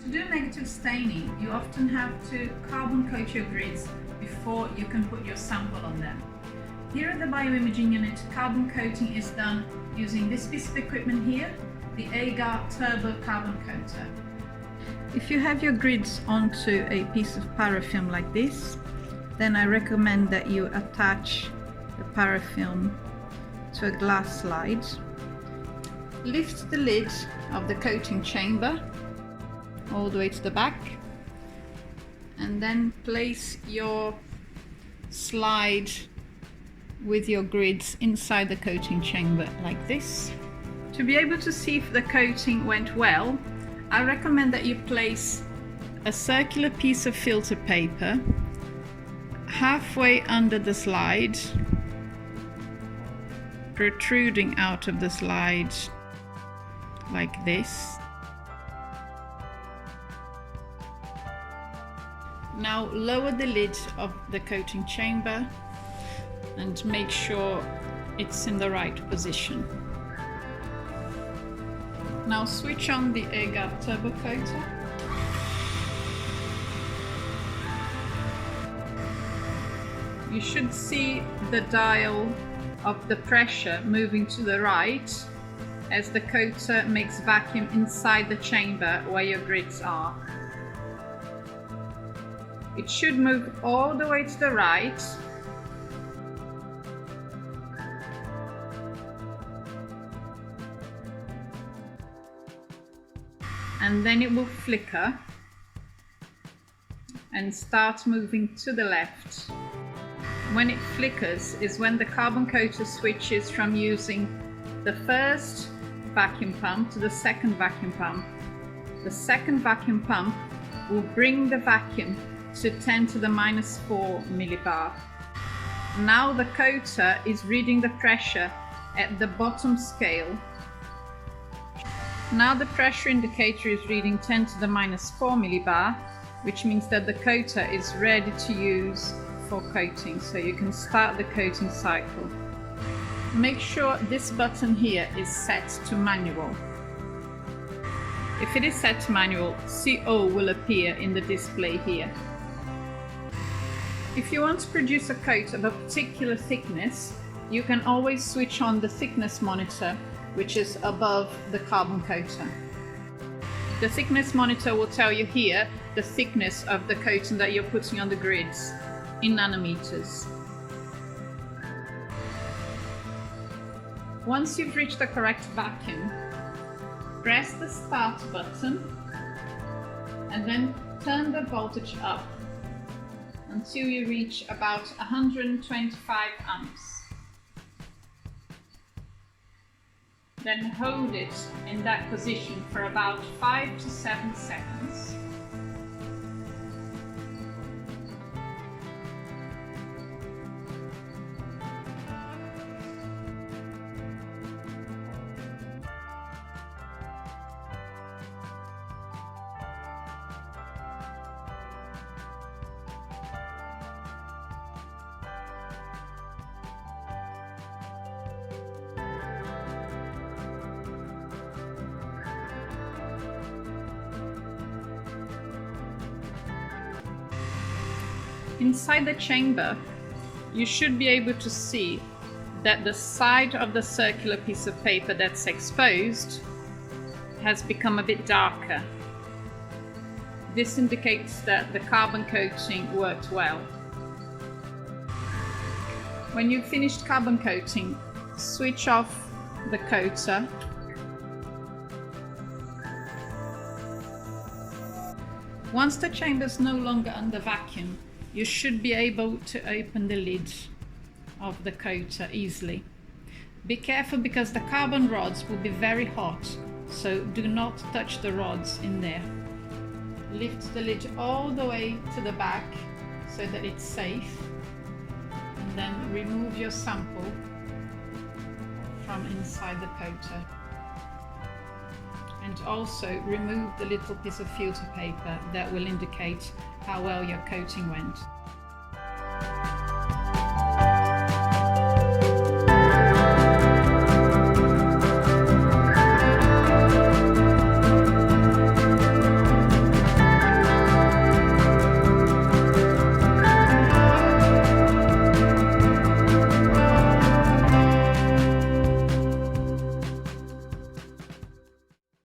To do negative staining, you often have to carbon coat your grids before you can put your sample on them. Here at the bioimaging unit, carbon coating is done using this piece of equipment here, the Agar Turbo Carbon Coater. If you have your grids onto a piece of parafilm like this, then I recommend that you attach the parafilm to a glass slide. Lift the lid of the coating chamber all the way to the back, and then place your slide with your grids inside the coating chamber like this. To be able to see if the coating went well, I recommend that you place a circular piece of filter paper halfway under the slide, protruding out of the slide like this. Now lower the lid of the coating chamber and make sure it's in the right position. Now switch on the Agar Turbo Coater. You should see the dial of the pressure moving to the right as the coater makes vacuum inside the chamber where your grids are. It should move all the way to the right. And then it will flicker and start moving to the left. When it flickers is when the carbon coater switches from using the first vacuum pump to the second vacuum pump. The second vacuum pump will bring the vacuum to 10 to the -4 millibar. Now the coater is reading the pressure at the bottom scale. Now the pressure indicator is reading 10 to the -4 millibar, which means that the coater is ready to use for coating, so you can start the coating cycle. Make sure this button here is set to manual. If it is set to manual, CO will appear in the display here. If you want to produce a coat of a particular thickness, you can always switch on the thickness monitor, which is above the carbon coater. The thickness monitor will tell you here the thickness of the coating that you're putting on the grids in nanometers. Once you've reached the correct vacuum, press the start button and then turn the voltage up until you reach about 125 amps. Then hold it in that position for about 5 to 7 seconds. Inside the chamber, you should be able to see that the side of the circular piece of paper that's exposed has become a bit darker. This indicates that the carbon coating worked well. When you've finished carbon coating, switch off the coater . Once the chamber is no longer under vacuum, you should be able to open the lid of the coater easily. Be careful because the carbon rods will be very hot, so do not touch the rods in there. Lift the lid all the way to the back so that it's safe, and then remove your sample from inside the coater. And also remove the little piece of filter paper that will indicate how well your coating went.